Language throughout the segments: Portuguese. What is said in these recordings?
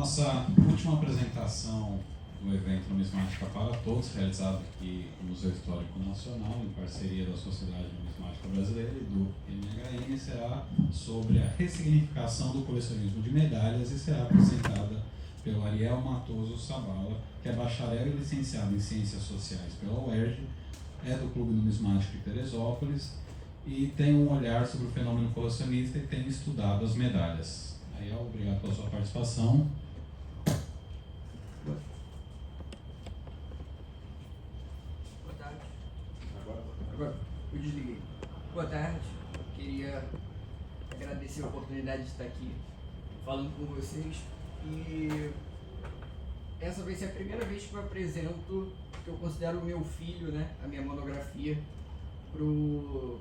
nossa última apresentação do evento Numismática para Todos, realizado aqui no Museu Histórico Nacional, em parceria da Sociedade Numismática Brasileira e do NHN, será sobre a ressignificação do colecionismo de medalhas e será apresentada pelo Ariel Matoso Sabala, que é bacharel e licenciado em Ciências Sociais pela UERJ, é do Clube Numismático de Teresópolis e tem um olhar sobre o fenômeno colecionista e tem estudado as medalhas. Ariel, obrigado pela sua participação. Boa tarde. Agora eu desliguei. Boa tarde. Queria agradecer a oportunidade de estar aqui falando com vocês. E essa vai ser a primeira vez que eu apresento o que eu considero o meu filho, né, a minha monografia, pro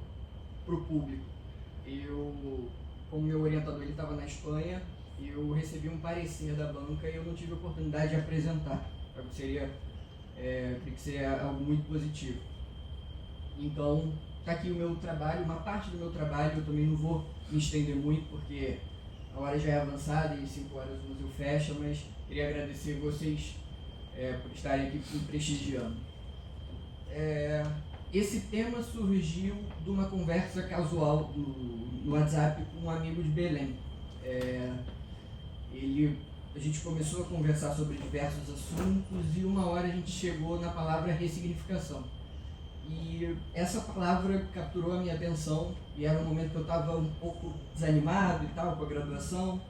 público. Como meu orientador ele estava na Espanha, eu recebi um parecer da banca e eu não tive a oportunidade de apresentar. Eu creio que seria algo muito positivo. Então, está aqui o meu trabalho, uma parte do meu trabalho. Eu também não vou me estender muito, porque a hora já é avançada e 5 horas o museu fecha, mas queria agradecer vocês por estarem aqui me prestigiando. Esse tema surgiu de uma conversa casual no WhatsApp com um amigo de Belém. A gente começou a conversar sobre diversos assuntos e uma hora a gente chegou na palavra ressignificação. E essa palavra capturou a minha atenção e era um momento que eu estava um pouco desanimado e tal com a graduação.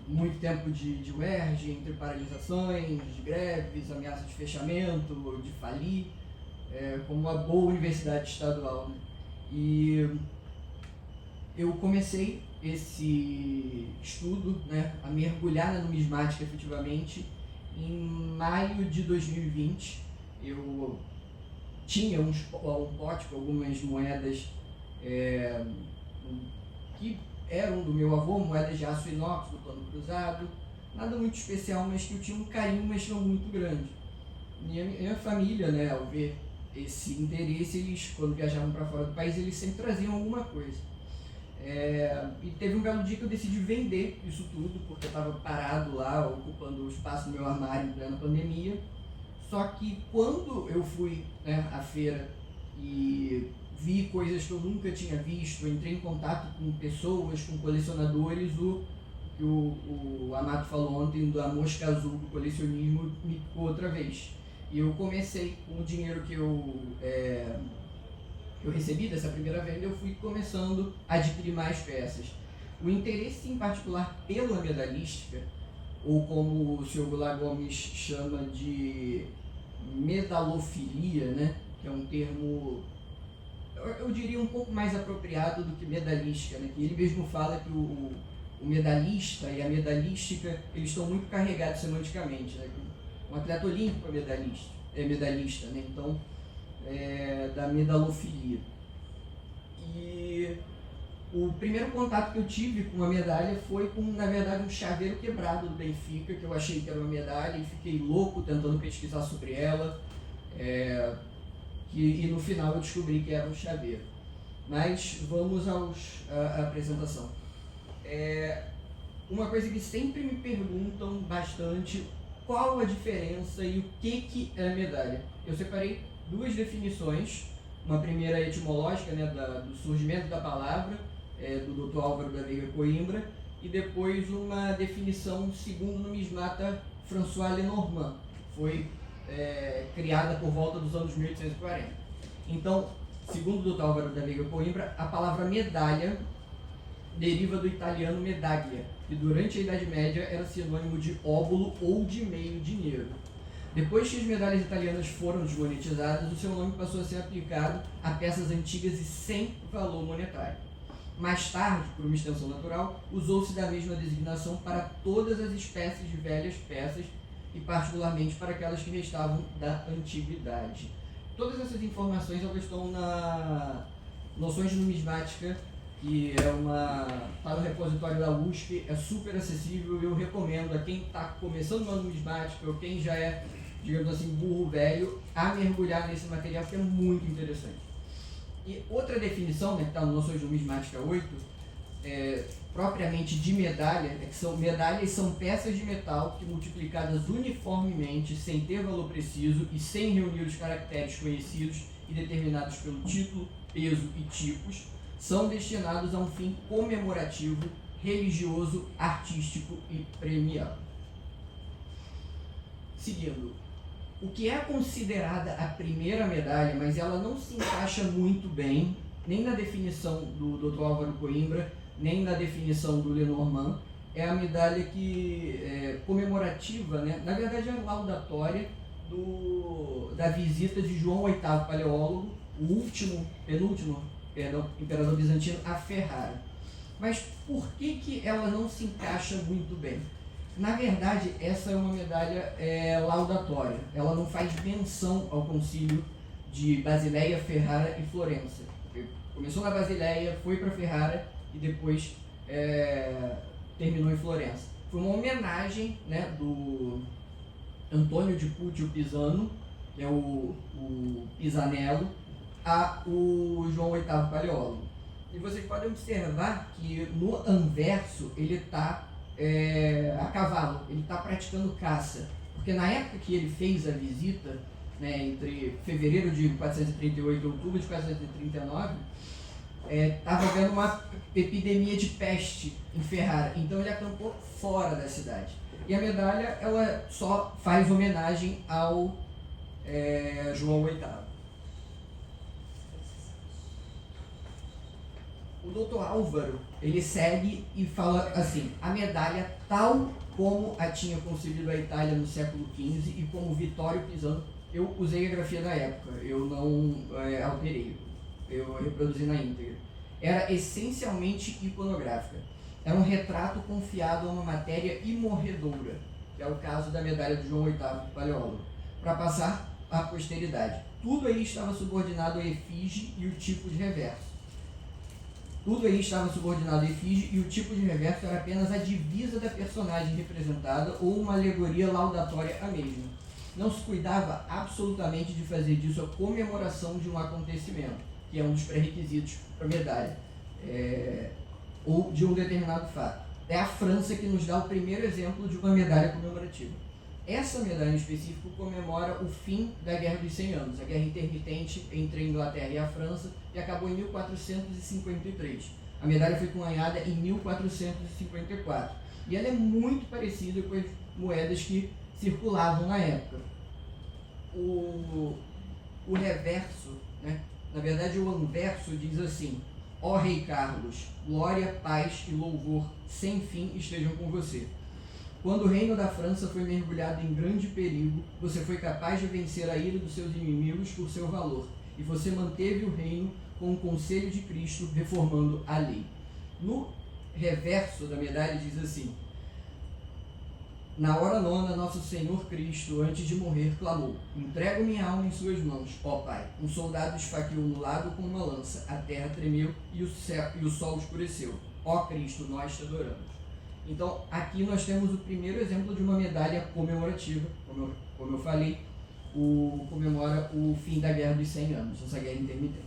Muito tempo de UERJ, entre paralisações, de greves, ameaça de fechamento, de falir, como uma boa universidade estadual, né? E eu comecei esse estudo, né, a mergulhar na numismática efetivamente em maio de 2020. Eu tinha um pote com algumas moedas que eram do meu avô, moedas de aço inox do plano cruzado, nada muito especial, mas que eu tinha um carinho, mas não muito grande. Minha família, né, ao ver esse interesse, eles, quando viajavam para fora do país, eles sempre traziam alguma coisa. E teve um belo dia que eu decidi vender isso tudo, porque eu estava parado lá, ocupando o espaço do meu armário em plena pandemia. Só que quando eu fui, né, à feira e vi coisas que eu nunca tinha visto, entrei em contato com pessoas, com colecionadores, o que o Amato falou ontem da mosca azul do colecionismo me picou outra vez. E eu comecei com o dinheiro que eu recebi dessa primeira venda, eu fui começando a adquirir mais peças. O interesse em particular pela medalística, ou como o Sr. Goulart Gomes chama de medalofilia, né, que é um termo, eu diria, um pouco mais apropriado do que medalística, né, que ele mesmo fala que o medalhista e a medalística, eles estão muito carregados semanticamente, né? Um atleta olímpico é medalhista, né? Então, da medalofilia. E o primeiro contato que eu tive com a medalha foi com, na verdade, um chaveiro quebrado do Benfica, que eu achei que era uma medalha e fiquei louco tentando pesquisar sobre ela, e no final eu descobri que era um chaveiro. Mas vamos à apresentação. Uma coisa que sempre me perguntam bastante: qual a diferença e o que é a medalha? Eu separei duas definições, uma primeira etimológica, né, do surgimento da palavra, do Dr. Álvaro da Veiga Coimbra, e depois uma definição segundo o numismata François Lenormand, foi criada por volta dos anos 1840. Então, segundo o Dr. Álvaro da Veiga Coimbra, a palavra medalha deriva do italiano medaglia, que durante a Idade Média era sinônimo de óbolo ou de meio dinheiro. Depois que as medalhas italianas foram desmonetizadas, o seu nome passou a ser aplicado a peças antigas e sem valor monetário. Mais tarde, por uma extensão natural, usou-se da mesma designação para todas as espécies de velhas peças e particularmente para aquelas que restavam da antiguidade. Todas essas informações elas estão na Noções de Numismática, que está no repositório da USP, é super acessível. Eu recomendo a quem está começando uma numismática ou quem já é, digamos assim, burro velho, a mergulhar nesse material, que é muito interessante. E outra definição, né, que está no Noções de Numismática 8, propriamente de medalha, é que são medalhas são peças de metal que, multiplicadas uniformemente, sem ter valor preciso e sem reunir os caracteres conhecidos e determinados pelo título, peso e tipos, são destinados a um fim comemorativo, religioso, artístico e premiado. Seguindo, o que é considerada a primeira medalha, mas ela não se encaixa muito bem, nem na definição do Dr. Álvaro Coimbra, nem na definição do Lenormand, é a medalha que é comemorativa, né? Na verdade é laudatória da visita de João VIII Paleólogo, o penúltimo imperador bizantino, a Ferrara. Mas por que ela não se encaixa muito bem? Na verdade, essa é uma medalha laudatória. Ela não faz menção ao concílio de Basileia, Ferrara e Florença. Começou na Basileia, foi para Ferrara e depois terminou em Florença. Foi uma homenagem, né, do Antônio de Pútio Pisano, que é o Pisanello, a o João VIII Paleólogo. E vocês podem observar que no anverso ele está a cavalo, ele está praticando caça, porque na época que ele fez a visita, né, entre fevereiro de 438 e outubro de 439, estava havendo uma epidemia de peste em Ferrara, então ele acampou fora da cidade. E a medalha ela só faz homenagem ao João VIII. O Dr. Álvaro, ele segue e fala assim: a medalha tal como a tinha concebido a Itália no século XV e como Vittorio Pisano, eu usei a grafia da época, eu não alterei, eu reproduzi na íntegra. Era essencialmente iconográfica. Era um retrato confiado a uma matéria imorredoura, que é o caso da medalha de João VIII Paleólogo, para passar à posteridade. Tudo aí estava subordinado à efígie e o tipo de reverso. Tudo aí estava subordinado à efígie e o tipo de reverso era apenas a divisa da personagem representada ou uma alegoria laudatória à mesma. Não se cuidava absolutamente de fazer disso a comemoração de um acontecimento, que é um dos pré-requisitos para a medalha, ou de um determinado fato. É a França que nos dá o primeiro exemplo de uma medalha comemorativa. Essa medalha em específico comemora o fim da Guerra dos 100 Anos, a guerra intermitente entre a Inglaterra e a França, que acabou em 1453. A medalha foi cunhada em 1454. E ela é muito parecida com as moedas que circulavam na época. O reverso, né? Na verdade o anverso diz assim: ó Rei Carlos, glória, paz e louvor sem fim estejam com você. Quando o reino da França foi mergulhado em grande perigo, você foi capaz de vencer a ira dos seus inimigos por seu valor, e você manteve o reino com o conselho de Cristo, reformando a lei. No reverso da medalha diz assim: na hora nona, nosso Senhor Cristo, antes de morrer, clamou: entrego minha alma em suas mãos, ó Pai. Um soldado esfaqueou no lado com uma lança, a terra tremeu e o sol escureceu. Ó Cristo, nós te adoramos. Então, aqui nós temos o primeiro exemplo de uma medalha comemorativa, como eu falei, comemora o fim da Guerra dos 100 Anos, essa guerra intermitente.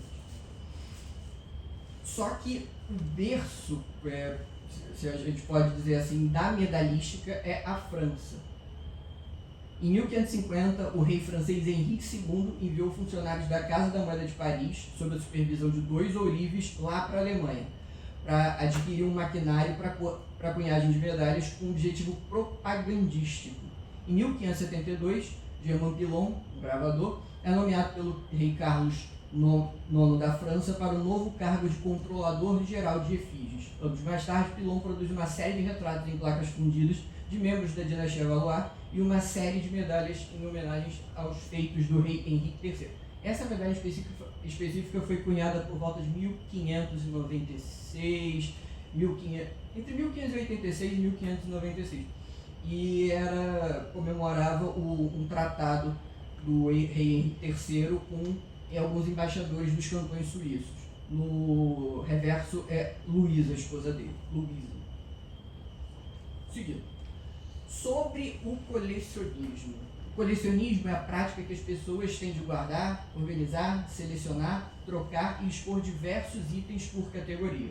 Só que o berço, se a gente pode dizer assim, da medalhística é a França. Em 1550, o rei francês Henrique II enviou funcionários da Casa da Moeda de Paris, sob a supervisão de 2 ourives, lá para a Alemanha, para adquirir um maquinário para a cunhagem de medalhas com objetivo propagandístico. Em 1572, Germain Pilon, um gravador, é nomeado pelo rei Carlos IX da França para o novo cargo de controlador geral de efígies. Anos mais tarde, Pilon produz uma série de retratos em placas fundidas de membros da dinastia Valois e uma série de medalhas em homenagens aos feitos do rei Henrique III. Essa medalha específica foi cunhada por volta de 1596, entre 1586 e 1596. E comemorava um tratado do rei Henrique III com alguns embaixadores dos cantões suíços. No reverso é Luísa, a esposa dele. Luísa. Seguindo. Sobre o colecionismo. O colecionismo é a prática que as pessoas têm de guardar, organizar, selecionar, trocar e expor diversos itens por categoria.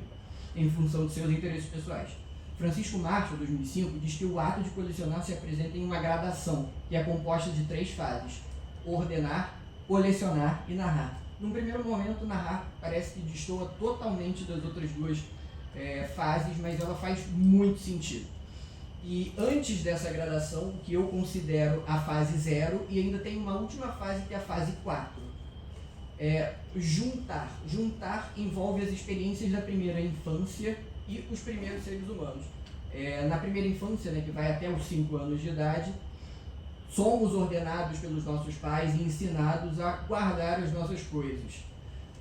em função de seus interesses pessoais. Francisco Marshall, 2005, diz que o ato de colecionar se apresenta em uma gradação, que é composta de 3 fases: ordenar, colecionar e narrar. Num primeiro momento, narrar parece que destoa totalmente das outras 2 fases, mas ela faz muito sentido. E antes dessa gradação, o que eu considero a fase 0, e ainda tem uma última fase que é a fase 4. Juntar. Juntar envolve as experiências da primeira infância e os primeiros seres humanos. Na primeira infância, né, que vai até os 5 anos de idade, somos ordenados pelos nossos pais e ensinados a guardar as nossas coisas.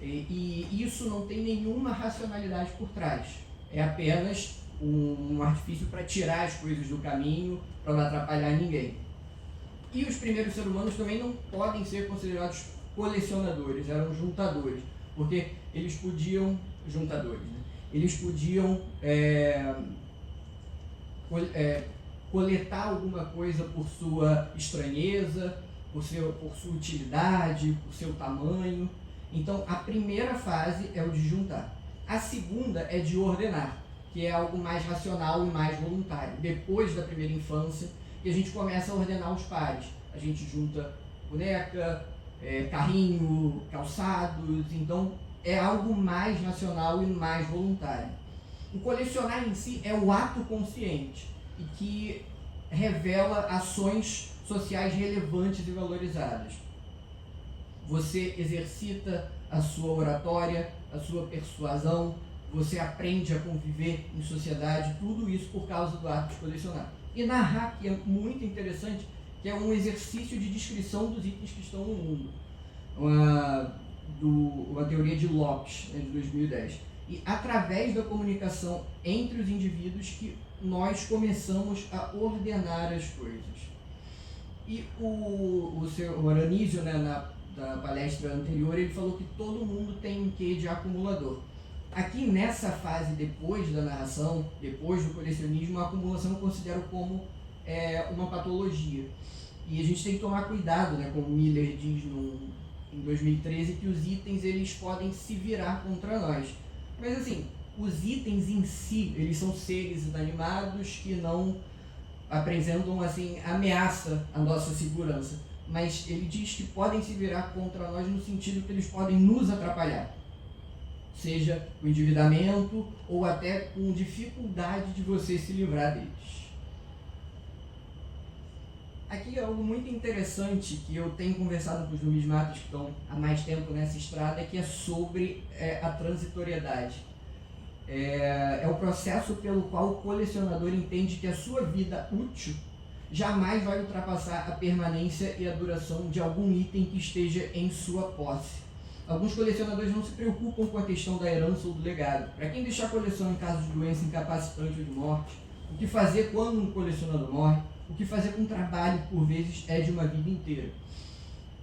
E isso não tem nenhuma racionalidade por trás. É apenas um artifício para tirar as coisas do caminho, para não atrapalhar ninguém. E os primeiros seres humanos também não podem ser considerados colecionadores, eram juntadores, porque eles podiam, eles podiam coletar alguma coisa por sua estranheza, por sua utilidade, por seu tamanho. Então, a primeira fase é o de juntar. A segunda é de ordenar, que é algo mais racional e mais voluntário. Depois da primeira infância, que a gente começa a ordenar os pares. A gente junta boneca, carrinho, calçados, então é algo mais racional e mais voluntário. O colecionar em si é o ato consciente e que revela ações sociais relevantes e valorizadas. Você exercita a sua oratória, a sua persuasão, você aprende a conviver em sociedade, tudo isso por causa do ato de colecionar. E narrar, que é muito interessante, que é um exercício de descrição dos itens que estão no mundo. Uma teoria de Lopes, de 2010. E através da comunicação entre os indivíduos que nós começamos a ordenar as coisas. E o seu Anísio, na palestra anterior, ele falou que todo mundo tem um quê de acumulador. Aqui nessa fase, depois da narração, depois do colecionismo, a acumulação eu considero como uma patologia. E a gente tem que tomar cuidado, como Miller diz em 2013, que os itens eles podem se virar contra nós. Mas assim, os itens em si, eles são seres inanimados que não apresentam ameaça à nossa segurança. Mas ele diz que podem se virar contra nós no sentido que eles podem nos atrapalhar. Seja com endividamento ou até com dificuldade de você se livrar deles. Aqui é algo muito interessante que eu tenho conversado com os numismatas que estão há mais tempo nessa estrada, que é sobre a transitoriedade. É o processo pelo qual o colecionador entende que a sua vida útil jamais vai ultrapassar a permanência e a duração de algum item que esteja em sua posse. Alguns colecionadores não se preocupam com a questão da herança ou do legado. Para quem deixar a coleção em caso de doença incapacitante ou de morte, o que fazer quando um colecionador morre, o que fazer com um trabalho, por vezes, é de uma vida inteira.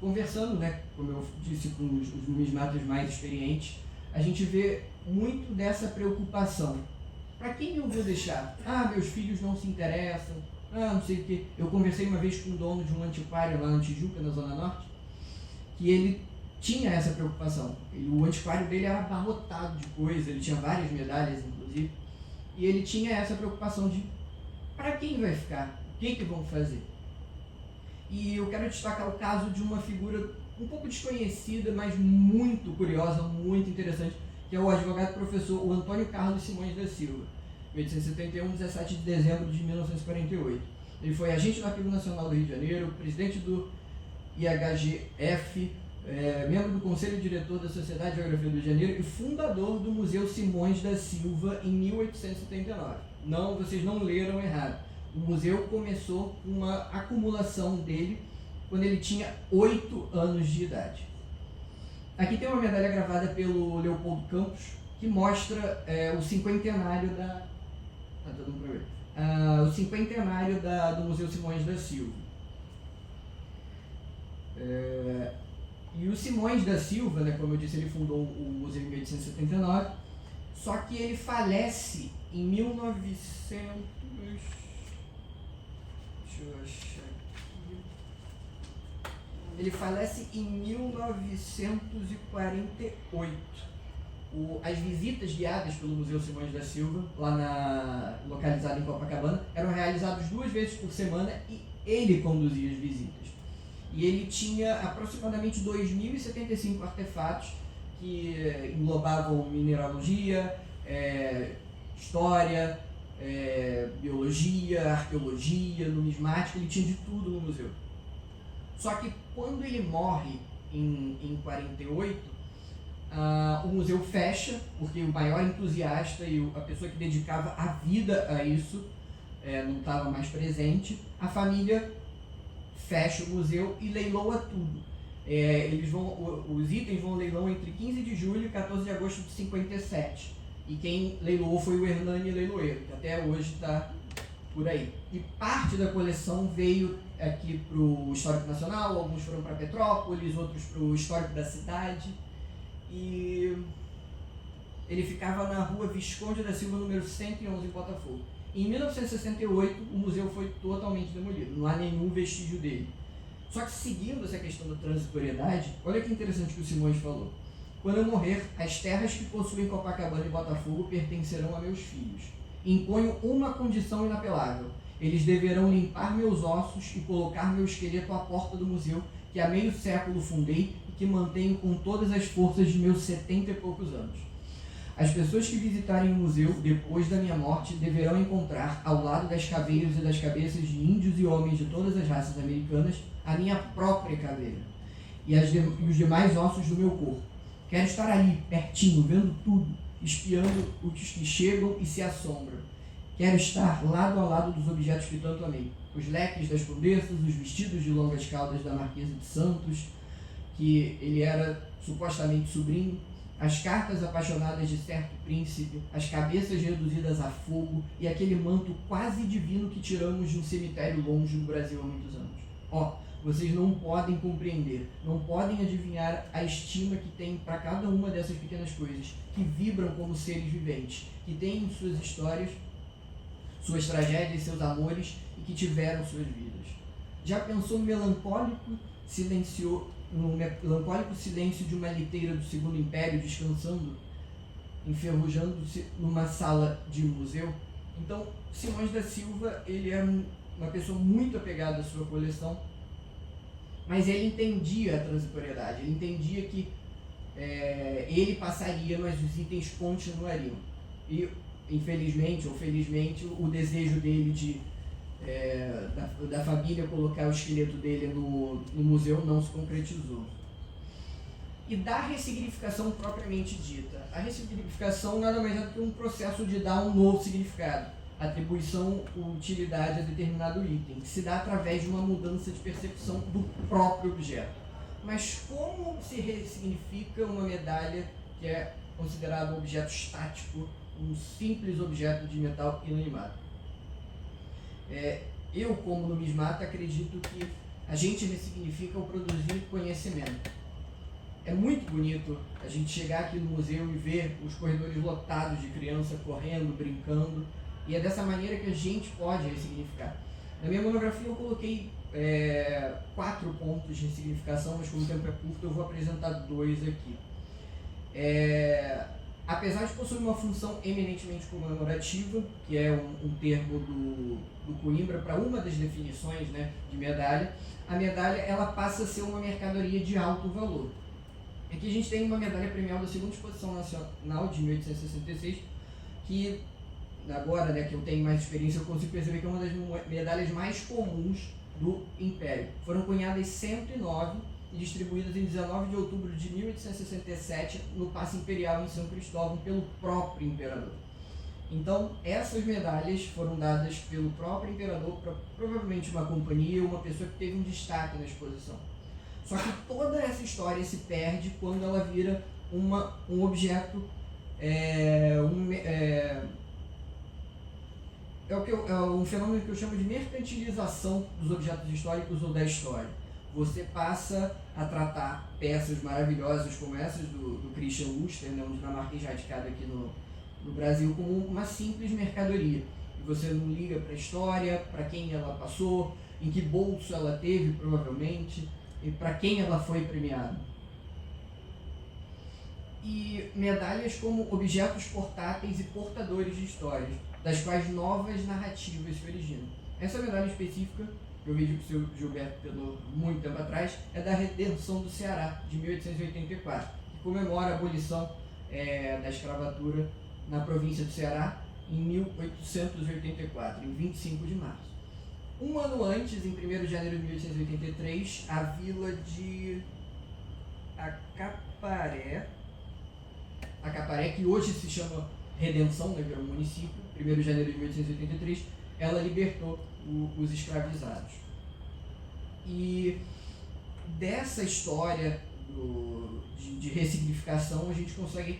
Conversando, como eu disse, com os numismatas mais experientes, a gente vê muito dessa preocupação. Para quem eu vou deixar? Meus filhos não se interessam, não sei o quê. Eu conversei uma vez com o dono de um antiquário lá na Tijuca, na Zona Norte, que ele tinha essa preocupação. O antiquário dele era abarrotado de coisa, ele tinha várias medalhas, inclusive, e ele tinha essa preocupação de para quem vai ficar, o que vão fazer. E eu quero destacar o caso de uma figura um pouco desconhecida, mas muito curiosa, muito interessante, que é o advogado professor o Antônio Carlos Simões da Silva, 1871, 17 de dezembro de 1948. Ele foi agente do Arquivo Nacional do Rio de Janeiro, presidente do IHGF, membro do Conselho Diretor da Sociedade de Geografia do Rio de Janeiro e fundador do Museu Simões da Silva em 1879. Não, vocês não leram errado. O museu começou com uma acumulação dele quando ele tinha 8 anos de idade. Aqui tem uma medalha gravada pelo Leopoldo Campos, que mostra o cinquentenário do Museu Simões da Silva. E o Simões da Silva, como eu disse, ele fundou o museu em 1879, só que ele falece em 1900... Deixa eu achar aqui. Ele falece em 1948. as visitas guiadas pelo Museu Simões da Silva, localizado em Copacabana, eram realizadas 2 vezes por semana e ele conduzia as visitas. E ele tinha aproximadamente 2.075 artefatos que englobavam mineralogia, história, biologia, arqueologia, numismática, ele tinha de tudo no museu. Só que quando ele morre em 48, o museu fecha, porque o maior entusiasta e a pessoa que dedicava a vida a isso não estava mais presente. A família fecha o museu e leiloa tudo. Os itens vão ao leilão entre 15 de julho e 14 de agosto de 57. E quem leiloou foi o Hernani Leiloeiro, que até hoje está por aí. E parte da coleção veio aqui para o Histórico Nacional, alguns foram para Petrópolis, outros para o Histórico da Cidade. E ele ficava na rua Visconde da Silva, número 111, em Botafogo. Em 1968, o museu foi totalmente demolido, não há nenhum vestígio dele. Só que seguindo essa questão da transitoriedade, olha que interessante que o Simões falou. Quando eu morrer, as terras que possuem Copacabana e Botafogo pertencerão a meus filhos. Imponho uma condição inapelável. Eles deverão limpar meus ossos e colocar meu esqueleto à porta do museu, que há meio século fundei e que mantenho com todas as forças de meus 70 e poucos anos. As pessoas que visitarem o museu depois da minha morte deverão encontrar, ao lado das caveiras e das cabeças de índios e homens de todas as raças americanas, a minha própria caveira e os demais ossos do meu corpo. Quero estar ali, pertinho, vendo tudo, espiando os que chegam e se assombram. Quero estar lado a lado dos objetos que tanto amei. Os leques das condessas, os vestidos de longas caudas da Marquesa de Santos, que ele era supostamente sobrinho, as cartas apaixonadas de certo príncipe, as cabeças reduzidas a fogo e aquele manto quase divino que tiramos de um cemitério longe do Brasil há muitos anos. Vocês não podem compreender, não podem adivinhar a estima que tem para cada uma dessas pequenas coisas, que vibram como seres viventes, que têm suas histórias, suas tragédias, seus amores e que tiveram suas vidas. Já pensou no melancólico silêncio de uma liteira do Segundo Império descansando, enferrujando-se numa sala de museu? Então, Simões da Silva, ele era uma pessoa muito apegada à sua coleção, mas ele entendia a transitoriedade, ele entendia que ele passaria, mas os itens continuariam. E, infelizmente ou felizmente, o desejo dele da família colocar o esqueleto dele no museu não se concretizou. E da ressignificação propriamente dita. A ressignificação nada mais é do que um processo de dar um novo significado, atribuição ou utilidade a determinado item, que se dá através de uma mudança de percepção do próprio objeto. Mas como se ressignifica uma medalha que é considerada um objeto estático, um simples objeto de metal inanimado? Eu, como numismata, acredito que a gente ressignifica ao produzir conhecimento. É muito bonito a gente chegar aqui no museu e ver os corredores lotados de criança correndo, brincando, e é dessa maneira que a gente pode ressignificar. Na minha monografia eu coloquei 4 pontos de ressignificação, mas como o tempo é curto eu vou apresentar 2 aqui. Apesar de possuir uma função eminentemente comemorativa, que é um termo do Coimbra para uma das definições, né, de medalha, a medalha ela passa a ser uma mercadoria de alto valor. Aqui a gente tem uma medalha premial da Segunda Exposição Nacional de 1866, que agora, né, que eu tenho mais experiência, eu consigo perceber que é uma das medalhas mais comuns do Império. Foram cunhadas 109 e distribuídas em 19 de outubro de 1867 no Paço Imperial em São Cristóvão pelo próprio imperador. Então, essas medalhas foram dadas pelo próprio imperador para provavelmente uma companhia ou uma pessoa que teve um destaque na exposição. Só que toda essa história se perde quando ela vira um objeto, um fenômeno que eu chamo de mercantilização dos objetos históricos ou da história. Você passa a tratar peças maravilhosas como essas do Christian Luster, né, um dinamarquês radicado aqui no Brasil, como uma simples mercadoria. E você não liga para a história, para quem ela passou, em que bolso ela teve, provavelmente, e para quem ela foi premiada. e medalhas como objetos portáteis e portadores de histórias, das quais novas narrativas se originam. Essa medalha específica, que eu vejo para o seu Gilberto pelo muito tempo atrás, é da Redenção do Ceará, de 1884, que comemora a abolição da escravatura na província do Ceará em 1884, em 25 de março. Um ano antes, em 1º de janeiro de 1883, a vila de Acaparé, que hoje se chama Redenção, né, virou um município, 1º de janeiro de 1883, ela libertou os escravizados. E dessa história de ressignificação, a gente consegue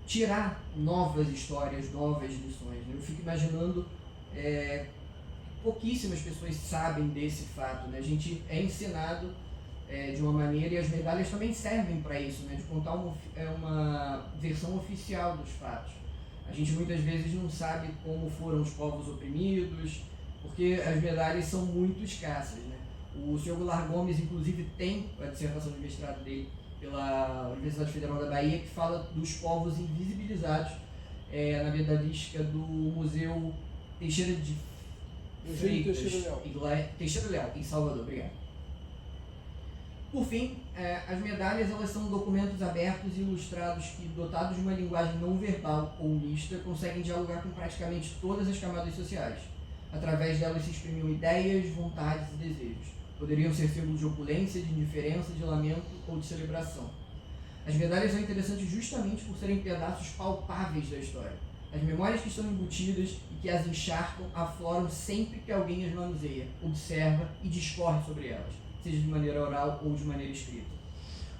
tirar novas histórias, novas lições. Né? Eu fico imaginando, pouquíssimas pessoas sabem desse fato. Né? A gente é ensinado de uma maneira, e as medalhas também servem para isso, né? De contar uma versão oficial dos fatos. A gente muitas vezes não sabe como foram os povos oprimidos, porque as medalhas são muito escassas. Né? O Sr. Goulart Gomes, inclusive, tem a dissertação de mestrado dele pela Universidade Federal da Bahia, que fala dos povos invisibilizados na medalhística do Museu Teixeira de Freitas, Teixeira Leal, em Salvador. Obrigado. Por fim, as medalhas elas são documentos abertos e ilustrados que, dotados de uma linguagem não verbal ou mista, conseguem dialogar com praticamente todas as camadas sociais. Através delas se exprimiam ideias, vontades e desejos. Poderiam ser símbolos de opulência, de indiferença, de lamento ou de celebração. As medalhas são interessantes justamente por serem pedaços palpáveis da história. As memórias que estão embutidas e que as encharcam afloram sempre que alguém as manuseia, observa e discorre sobre elas, seja de maneira oral ou de maneira escrita.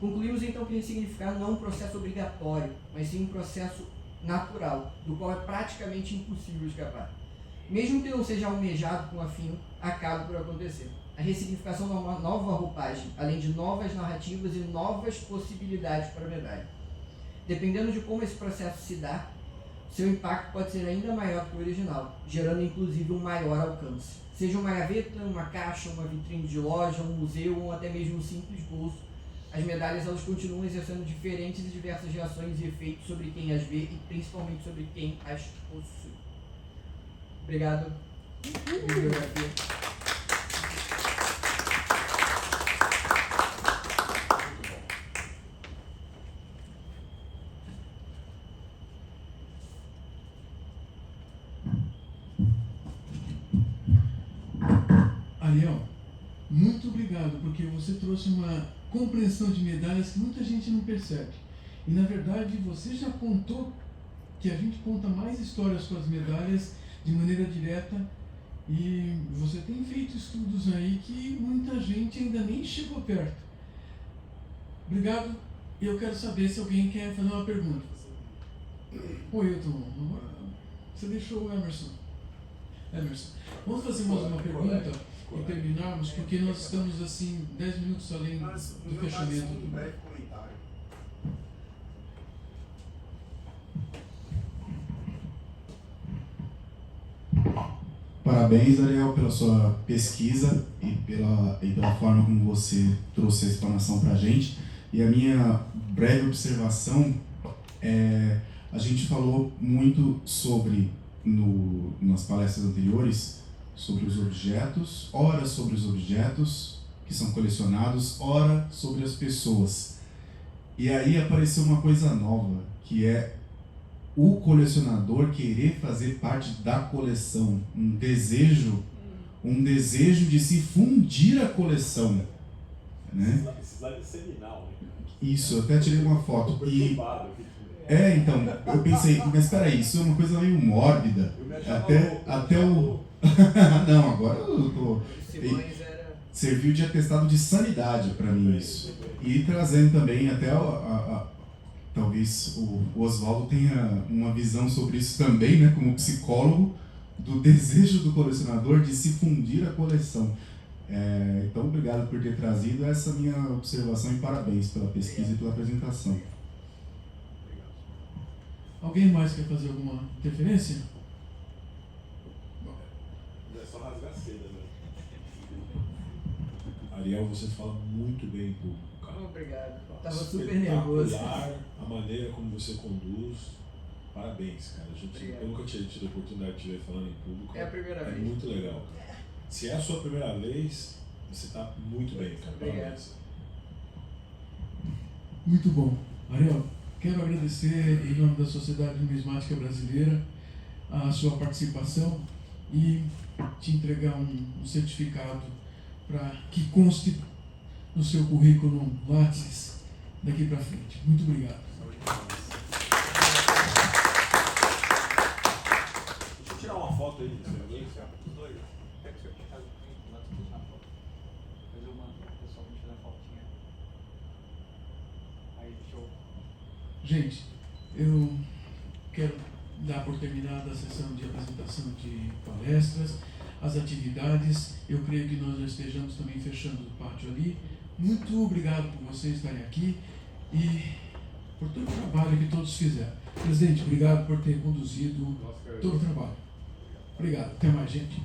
Concluímos então que ressignificar não é um processo obrigatório, mas sim um processo natural, do qual é praticamente impossível escapar. Mesmo que não seja almejado com afinco, acaba por acontecer. A ressignificação é uma nova roupagem, além de novas narrativas e novas possibilidades para a medalha. Dependendo de como esse processo se dá, seu impacto pode ser ainda maior que o original, gerando inclusive um maior alcance. Seja uma gaveta, uma caixa, uma vitrine de loja, um museu ou até mesmo um simples bolso, as medalhas elas continuam exercendo diferentes e diversas reações e efeitos sobre quem as vê e principalmente sobre quem as possui. Obrigado. Bibliografia. Ariel, muito obrigado, porque você trouxe uma compreensão de medalhas que muita gente não percebe. E na verdade você já contou que a gente conta mais histórias com as medalhas de maneira direta, e você tem feito estudos aí que muita gente ainda nem chegou perto. Obrigado. Eu quero saber se alguém quer fazer uma pergunta. Oi, Hilton. Você deixou o Emerson. Vamos fazer mais uma pergunta e terminarmos, porque nós estamos assim 10 minutos além do fechamento. Parabéns, Ariel, pela sua pesquisa e pela forma como você trouxe a explanação para a gente. E a minha breve observação é: a gente falou muito sobre, nas palestras anteriores, sobre os objetos, ora sobre os objetos que são colecionados, ora sobre as pessoas. E aí apareceu uma coisa nova, que é o colecionador querer fazer parte da coleção, um desejo de se fundir a coleção, né? Esse slide é seminal, né? Isso, eu até tirei uma foto. Então, eu pensei, mas espera aí, isso é uma coisa meio mórbida. Até o... Não, agora eu tô... Serviu de atestado de sanidade para mim isso. E trazendo também até talvez o Oswaldo tenha uma visão sobre isso também, né, como psicólogo, do desejo do colecionador de se fundir a coleção. Então, obrigado por ter trazido essa minha observação e parabéns pela pesquisa e pela apresentação. Alguém mais quer fazer alguma interferência? É só rasgar seda, né? Ariel, você fala muito bem em público, cara. Obrigado. Tava super nervoso. Espetacular a maneira como você conduz. Parabéns, cara. Obrigado. Eu nunca tinha tido a oportunidade de te ver falando em público. É a primeira vez. Muito legal. Se é a sua primeira vez, você está muito bem, cara. Obrigado. Parabéns. Muito bom. Ariel, quero agradecer em nome da Sociedade Numismática Brasileira a sua participação e te entregar um certificado para que conste no seu currículo Lattes daqui para frente. Muito obrigado. Deixa eu tirar uma foto aí. Os dois. Pega o certificado e lá tu na foto. Depois eu mando pro pessoal me tirar a fotinha. Aí, show. Gente, eu quero dar por terminada a sessão de apresentação de palestras, as atividades. Eu creio que nós já estejamos também fechando o pátio ali. Muito obrigado por vocês estarem aqui e por todo o trabalho que todos fizeram. Presidente, obrigado por ter conduzido todo o trabalho. Obrigado. Até mais, gente.